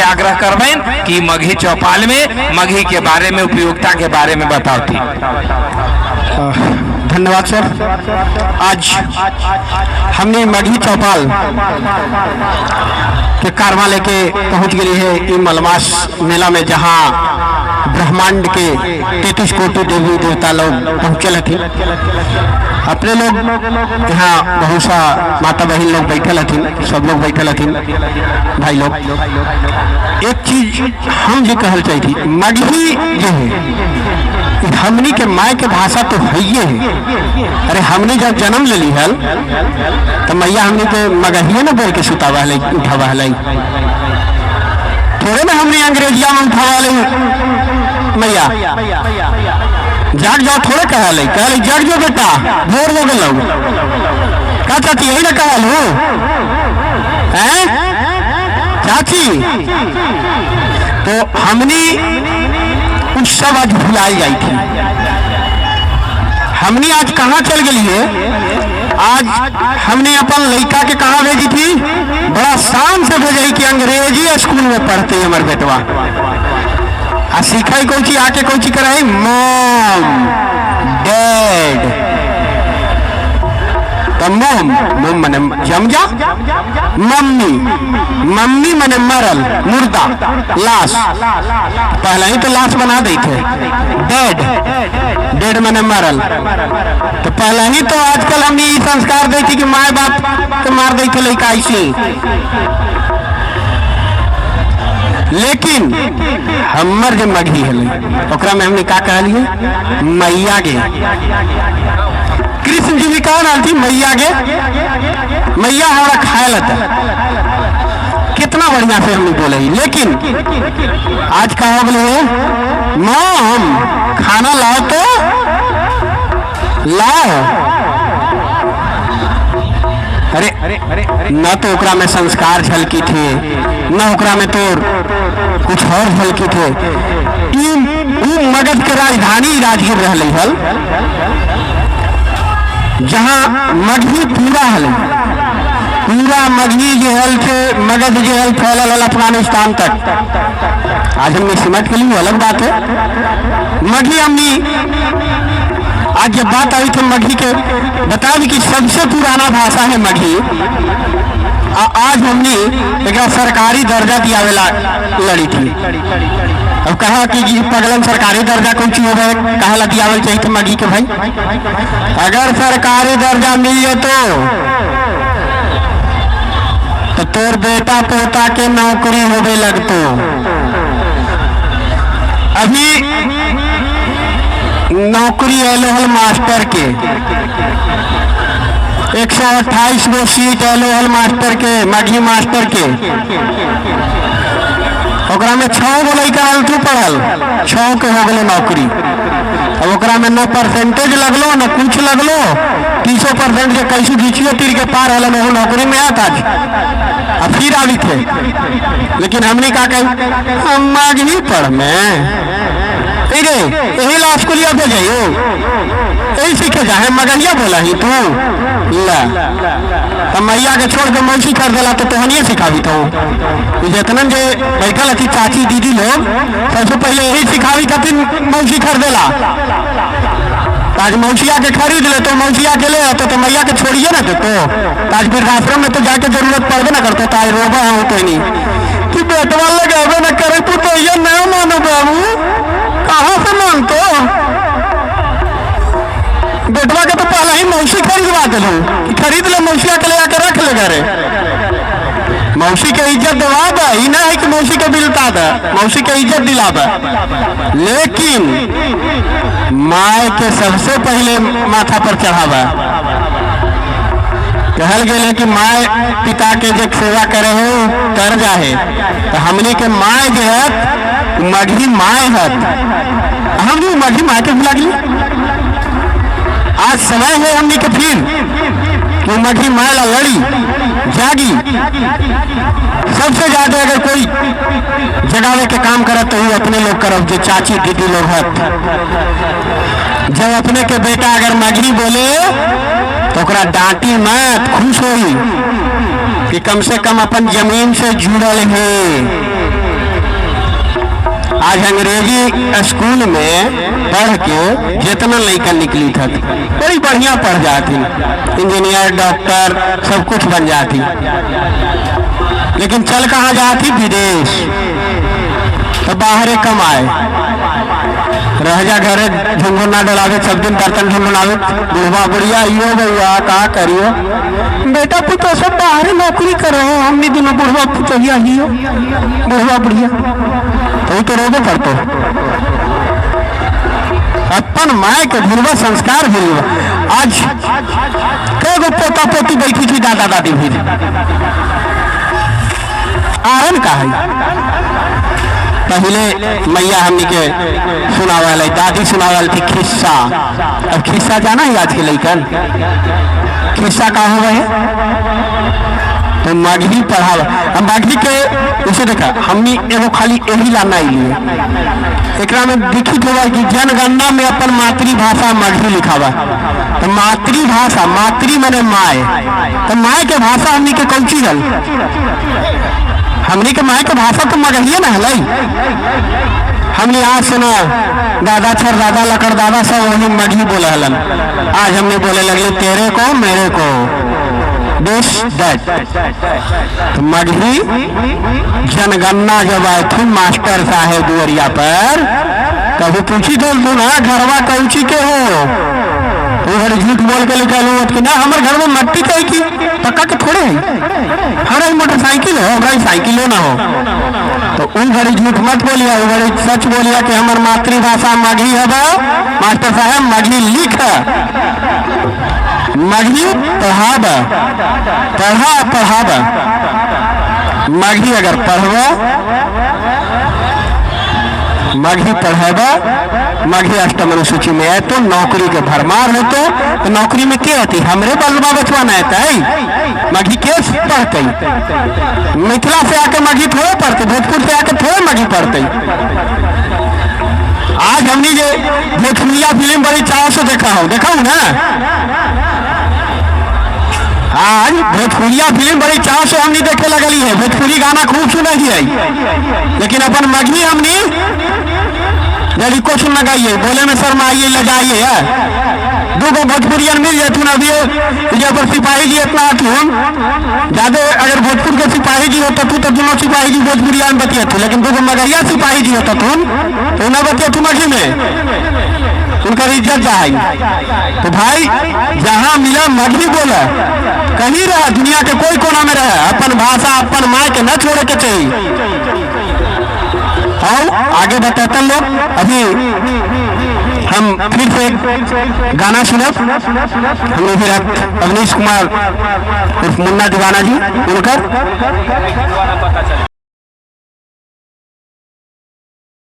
आग्रह करबेन कि मघी चौपाल में मघी के बारे में, उपयोगिता के बारे में बताओ थी। धन्यवाद सर। आज हमने मघी चौपाल के कारवा लेके पहुंच गई है ई मलमास मेला में, जहां ब्रह्मांड के 33 कोटि देवी देवता लोग पहुंचल थे। अपने लोग यहाँ बहुत सा माता बहन लोग बैठल हथिन, सब लोग बैठल हथिन भाई लोग। एक चीज हम ये कहल चाहिए, मगही जो है हमनी के माय के भाषा तो है ही है। अरे हमने जब जन्म ले ली हल तो मैया हमने के मगहिए ना बोल के सुतावा है, उठावा है। थोड़े ना हमने अंग्रेजिया में उठावा ले मैया, जाग जाओ थोड़े कहा ले, जाग जाओ बेटा, भोर हो गए लोग का चाची यही ना कहा लो है चाची। तो हमने कुछ सब आज भुलाई गई थी। हमने आज कहाँ चल गई है? आज हमने अपन लड़का के कहाँ भेजी थी? बड़ा शान से भेजी कि अंग्रेजी स्कूल में पढ़ते हैं हमारे बेटवा। आ सीखा कौची आके कौची कराई, मॉम डैड। तो मोम मोम मने जमजा, मम्मी मम्मी मने मरल मुर्दा लाश, पहले ही तो लाश बना दी थे। डेड डेड मने मरल, तो पहले ही तो आजकल हमने ये संस्कार दी थी कि माए बाप के मार दी थे लड़का ऐसे। लेकिन हमर जो मघी है ओकरा में हमने क्या कहलिए, मैया गे। कृष्ण जी भी कहा ना थी मैया गे, मैया हमारा खाया लता, कितना बढ़िया से हमने बोले। लेकिन आज का हो गए, मॉम खाना लाओ तो लाओ। अरे न तो ओकरा में संस्कार झलकी थे, न ओकरा में तो कुछ और झलकी थे। मगध के राजधानी राजगीर रह हल, जहाँ मगही पूरा हल, पूरा मगही जो हल थे, मगध जो हल फैलल हल अफगानिस्तान तक। आज हमने सिमट के लिए अलग बात है। मगही हमने आज जब बात आई थी मगही के, बता दी कि सबसे पुराना भाषा है मगही। आज हमने एक सरकारी दर्जा दिया लड़ी थी। अब कहा कि पगलन सरकारी दर्जा कौन चीज हो गए, कहा दियावल चाहिए थे मगही के भाई। अगर सरकारी दर्जा मिल जाए तो तोर बेटा पोता के नौकरी होवे लगतो। अभी नौकरी एलो हल मास्टर के, 128 गो सीट एलो हल मास्टर के, मगही मास्टर के। ओकरा में 6 गो लड़का तू पढ़ल, 6 के हो गए नौकरी। अब ओकरा में न परसेंटेज लगलो न कुछ लगलो, 30% के कैसे घीचियो तीर के पार हल में नौकरी में आता। अब फिर आवी थे, लेकिन हमने कहा कही हम मगही पढ़ में यही लाश को लिया भेजो, यही सीखे जाए मगहिया बोला ही तू ला। तब मैया के छोड़ के मौसी कर देला तो तोहनिए सिखावी तो जितना जो बैठल थी चाची दीदी लोग, सबसे पहले यही सिखावी खातिर मौसी खरीदेला। आज मौसिया के खरीद ले तो मौसिया के ले आते तो मैया के छोड़िए ना तो आज फिर आश्रम में तो जाके जरूरत पड़बे ना करते। आज रोबा हो तो नहीं कि बेटवा लगाबे ना करे तू तो ये नया मानो बाबू, कहाँ से मानतो? बेटवा के तो पहले ही मौसी खरीदवा दिलो, खरीद ले मौसिया के ले आकर रख ले घरे। मौसी के इज्जत दिला दे, ही ना है कि मौसी के बिलता दे, मौसी के इज्जत दिला दे। लेकिन माय के सबसे पहले माथा पर चढ़ावा। कहल गए कि माय पिता के जो सेवा करे हो कर जाए, तो हमने के माय जो है मगही माय है, हम भी मगही माय के बुला गई। आज समय है हमने के फिर कि मगही माय ला लड़ी जागी। सबसे ज्यादा अगर कोई जगावे के काम करे तो ही अपने लोग करब, जो चाची दीदी लोग है। जब अपने के बेटा अगर मगही बोले तो ओकरा डांटी मत, खुश होई कि कम से कम अपन जमीन से जुड़ल है। आज अंग्रेजी स्कूल में पढ़ के जितना लड़का निकली था बड़ी बढ़िया पढ़ जाती, इंजीनियर डॉक्टर सब कुछ बन जाती, लेकिन चल कहाँ जाती? विदेश। तो बाहरे कमाए, रह जा घरे झुंझुन ना डलावे, सब दिन बर्तन ढूंढावे, बुढ़वा बुढ़िया यो भैया का करियो, बेटा पुतो सब बाहर नौकरी करो, हमने दोनों बुढ़वा पुतोहिया ही हो, बुढ़वा बुढ़िया तो रोबे पड़तो। अपन माय के भूलवा संस्कार भूलवा। आज कई गो पोता पोती बैठी थी दादा दादी भी आरन का है। पहले मैया हमनी के सुनावल, दादी सुनावल थी खिस्सा। अब खिस्सा जाना है आज के लइकन, खिस्सा का हो गए तो मगही पढ़ावा। हम मगही के उसे देखा हमनी एगो खाली यही लाना ही लिए, एक में लिखित हुआ कि जनगणना में अपन मातृभाषा मगही लिखावा। तो मातृभाषा, मातृ माने माय, तो माय के भाषा हमनी के कौन चीज हल? हमनी के माय के भाषा तो मगहिए ना हल। हमने आज सुना दादा छर दादा लकड़ दादा सब वही मगही बोले हलन। आज हमने बोले लगले तेरे को मेरे को दिस दैट। तो मगही जनगणना जब आए थे मास्टर साहेब दुआरिया पर, कभी पूछी तो ना घरवा कौची के हो, तो झूठ बोल के लिखा लो कि ना हमारे घर में मट्टी कही की पक्का के थोड़े है, हमारा मोटरसाइकिल हो, हमारी साइकिल ना हो। तो उन घड़ी झूठ मत बोलिया, उन घड़ी सच बोलिया कि हमारी मातृभाषा मगही है। मास्टर साहब मगही लिख, मगही पढ़ाब, पढ़ाब। मगही अगर पढ़ब, मगही पढ़ेबा, मगही अष्टम अनुसूची में है तो नौकरी के भरमार हो। तो नौकरी में क्या होती? हमरे बलबा बचवा न है, मगही के पढ़ते? मिथिला से आके मगही थोड़े पढ़ते, भोजपुर से आके थोड़े मगही पढ़ते। आज हमने जो भोजपुरिया फिल्म बड़ी चाव से देखा हूँ ना, आज भोजपुरिया फिल्म बड़ी चाव से हमने देखे लगली है, भोजपुरी गाना खूब सुनाई है, लेकिन अपन मगही हमने यदि कुछ न गाइए, बोले में शर्माइए लगाइए। दो गो भोजपुरियन मिल जातू ना, अभी पर सिपाही जी इतना अथुन ज्यादा, अगर भोजपुर के सिपाही जी होता तू तो दोनों सिपाही जी भोजपुरिया में बतिया थू, लेकिन दो गो मगहिया सिपाही जी होता तू तो ना बतिया तू मगही में, उनका इज्जत जाए। तो भाई जहाँ मिला मगही बोला, कहीं रहा दुनिया के कोई कोना में रहा, अपन भाषा अपन माँ के न छोड़े के चाहिए। और आगे बताते लोग, अभी हम फिर से गाना सुना, हमने फिर अवनीश कुमार उर्फ मुन्ना दीवाना जी, उनका